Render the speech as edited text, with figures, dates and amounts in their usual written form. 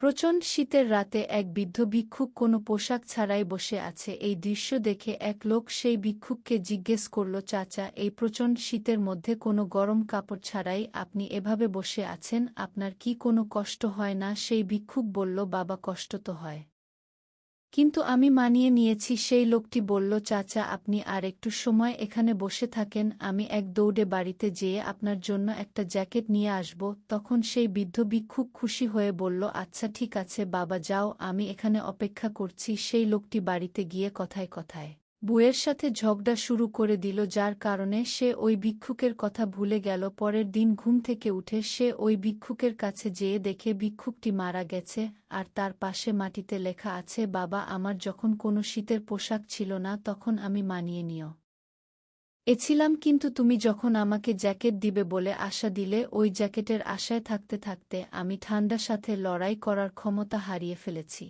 প্রচণ্ড শীতের রাতে এক বৃদ্ধ ভিক্ষুক কোনো পোশাক ছাড়াই বসে আছে। এই দৃশ্য দেখে এক লোক সেই ভিক্ষুককে জিজ্ঞেস করল, চাচা, এই প্রচণ্ড শীতের মধ্যে কোনো গরম কাপড় ছাড়াই আপনি এভাবে বসে আছেন, আপনার কি কোনো কষ্ট হয় না? সেই ভিক্ষুক বলল, বাবা, কষ্ট তো হয়, কিন্তু আমি মানিয়ে নিয়েছি। সেই লোকটি বলল, চাচা, আপনি আর একটু সময় এখানে বসে থাকেন, আমি এক দৌড়ে বাড়িতে যেয়ে আপনার জন্য একটা জ্যাকেট নিয়ে আসব। তখন সেই বৃদ্ধ ভিক্ষুক খুশি হয়ে বলল, আচ্ছা ঠিক আছে বাবা, যাও, আমি এখানে অপেক্ষা করছি। সেই লোকটি বাড়িতে গিয়ে কথায় কথায় বউয়ের সাথে ঝগড়া শুরু করে দিল, যার কারণে সে ওই ভিক্ষুকের কথা ভুলে গেল। পরের দিন ঘুম থেকে উঠে সে ওই ভিক্ষুকের কাছে যেয়ে দেখে ভিক্ষুকটি মারা গেছে, আর তার পাশে মাটিতে লেখা আছে, বাবা, আমার যখন কোনো শীতের পোশাক ছিল না তখন আমি মানিয়ে এছিলাম, কিন্তু তুমি যখন আমাকে জ্যাকেট দিবে বলে আশা দিলে, ওই জ্যাকেটের আশায় থাকতে থাকতে আমি ঠান্ডার সাথে লড়াই করার ক্ষমতা হারিয়ে ফেলেছি।